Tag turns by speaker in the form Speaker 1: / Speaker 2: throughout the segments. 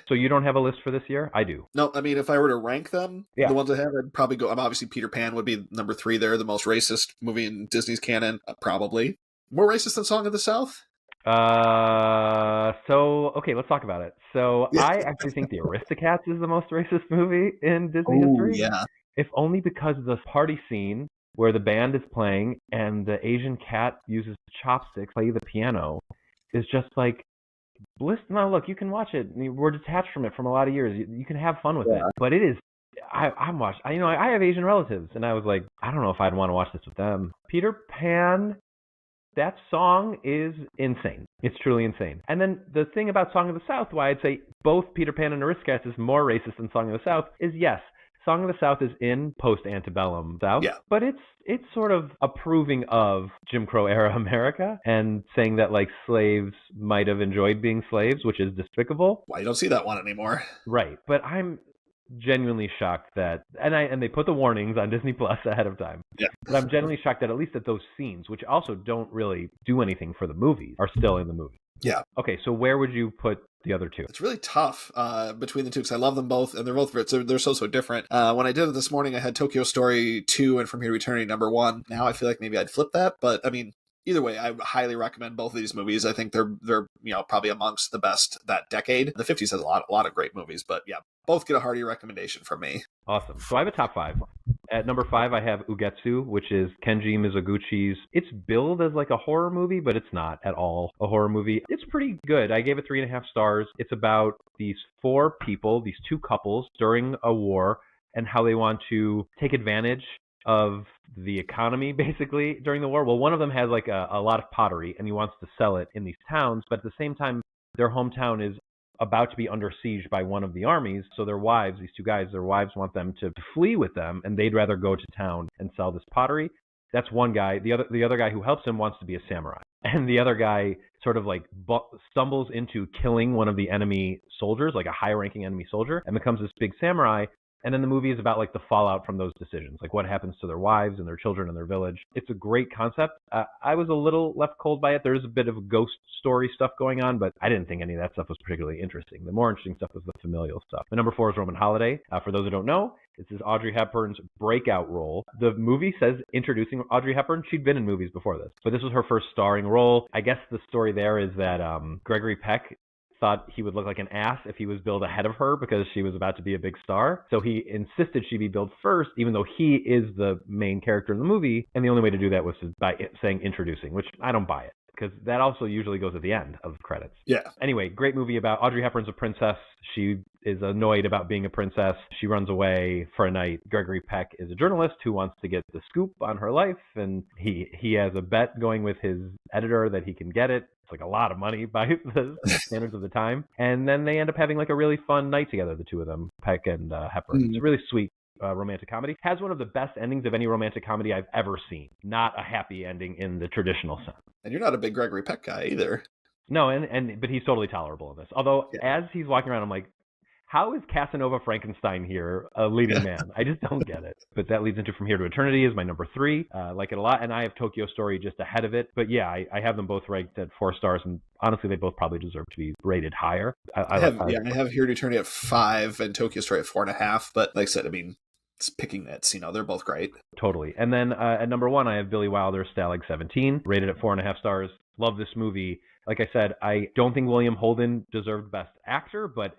Speaker 1: So you don't have a list for this year? I do.
Speaker 2: No, I mean, if I were to rank them,
Speaker 1: Yeah.
Speaker 2: the ones I have, I'd probably go. I'm obviously Peter Pan would be number 3 there, the most racist movie in Disney's canon, probably. More racist than Song of the South?
Speaker 1: Okay, let's talk about it. So
Speaker 2: Yeah.
Speaker 1: I actually think The Aristocats is the most racist movie in Disney
Speaker 2: Oh,
Speaker 1: history,
Speaker 2: yeah.
Speaker 1: if only because the party scene where the band is playing and the Asian cat uses chopsticks to play the piano is just like bliss. Now look, you can watch it. We're detached from it from a lot of years. You can have fun with it,
Speaker 2: Yeah.
Speaker 1: but it is. I'm watched. I have Asian relatives, and I was like, I don't know if I'd want to watch this with them. Peter Pan, that song is insane. It's truly insane. And then the thing about Song of the South, why I'd say both Peter Pan and Aristocats is more racist than Song of the South, is yes, Song of the South is in post-antebellum South,
Speaker 2: Yeah.
Speaker 1: but it's sort of approving of Jim Crow era America and saying that like slaves might have enjoyed being slaves, which is despicable.
Speaker 2: Why you don't see that one anymore?
Speaker 1: Right. But I'm genuinely shocked that and they put the warnings on Disney Plus ahead of time.
Speaker 2: Yeah.
Speaker 1: But I'm genuinely shocked that at least at those scenes, which also don't really do anything for the movie, are still in the movie.
Speaker 2: Yeah.
Speaker 1: Okay, so where would you put the other two?
Speaker 2: It's really tough between the two because I love them both, and they're both they're so different. When I did it this morning, I had Tokyo Story 2 and From Here to Eternity number 1. Now I feel like maybe I'd flip that, but I mean, either way, I highly recommend both of these movies. I think they're probably amongst the best that decade. The 50s has a lot of great movies, but yeah, both get a hearty recommendation from me.
Speaker 1: Awesome. So I have a top 5. At number 5, I have Ugetsu, which is Kenji Mizoguchi's. It's billed as like a horror movie, but it's not at all a horror movie. It's pretty good. I gave it 3.5 stars. It's about these 4 people, these 2 couples during a war, and how they want to take advantage of the economy basically during the war. Well, one of them has like a lot of pottery and he wants to sell it in these towns, but at the same time, their hometown is about to be under siege by one of the armies. So their wives, these 2 guys, their wives want them to flee with them, and they'd rather go to town and sell this pottery. That's one guy. The other guy who helps him wants to be a samurai, and the other guy sort of like stumbles into killing one of the enemy soldiers, like a high-ranking enemy soldier, and becomes this big samurai. And then the movie is about like the fallout from those decisions, like what happens to their wives and their children and their village. It's a great concept. I was a little left cold by it. There's a bit of ghost story stuff going on, but I didn't think any of that stuff was particularly interesting. The more interesting stuff was the familial stuff. The number 4 is Roman Holiday. For those who don't know, this is Audrey Hepburn's breakout role. The movie says introducing Audrey Hepburn. She'd been in movies before this, but this was her first starring role. I guess the story there is that Gregory Peck thought he would look like an ass if he was billed ahead of her because she was about to be a big star. So he insisted she be billed first, even though he is the main character in the movie. And the only way to do that was by saying introducing, which I don't buy it, because that also usually goes at the end of credits.
Speaker 2: Yeah.
Speaker 1: Anyway, great movie about Audrey Hepburn's a princess. She is annoyed about being a princess. She runs away for a night. Gregory Peck is a journalist who wants to get the scoop on her life, and he has a bet going with his editor that he can get it. It's like a lot of money by the standards of the time. And then they end up having like a really fun night together, the 2 of them, Peck and Hepburn.
Speaker 2: Mm-hmm.
Speaker 1: It's a really sweet romantic comedy. Has one of the best endings of any romantic comedy I've ever seen. Not a happy ending in the traditional sense.
Speaker 2: And you're not a big Gregory Peck guy either.
Speaker 1: No, but he's totally tolerable in this. Although, as he's walking around, I'm like, how is Casanova Frankenstein here a leading man? I just don't get it. But that leads into From Here to Eternity is my number 3. I like it a lot, and I have Tokyo Story just ahead of it. But yeah, I have them both ranked at 4 stars, and honestly, they both probably deserve to be rated higher.
Speaker 2: I have Here to Eternity at 5 and Tokyo Story at 4.5. But like I said, I mean, it's picking nits. They're both great.
Speaker 1: Totally. And then at number 1, I have Billy Wilder's Stalag 17, rated at 4.5 stars. Love this movie. Like I said, I don't think William Holden deserved Best Actor, but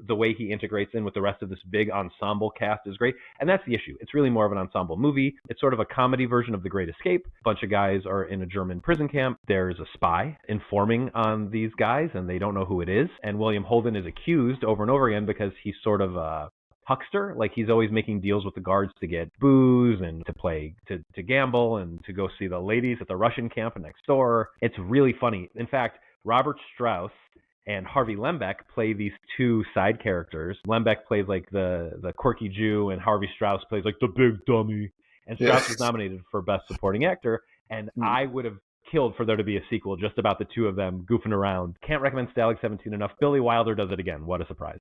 Speaker 1: the way he integrates in with the rest of this big ensemble cast is great. And that's the issue. It's really more of an ensemble movie. It's sort of a comedy version of The Great Escape. A bunch of guys are in a German prison camp. There's a spy informing on these guys, and they don't know who it is. And William Holden is accused over and over again because he's sort of a huckster. Like, he's always making deals with the guards to get booze and to play, to gamble and to go see the ladies at the Russian camp next door. It's really funny. In fact, Robert Strauss and Harvey Lembeck play these 2 side characters. Lembeck plays like the quirky Jew, and Harvey Strauss plays like the big dummy. And Strauss was nominated for Best Supporting Actor, and I would have killed for there to be a sequel just about the 2 of them goofing around. Can't recommend Stalag 17 enough. Billy Wilder does it again. What a surprise.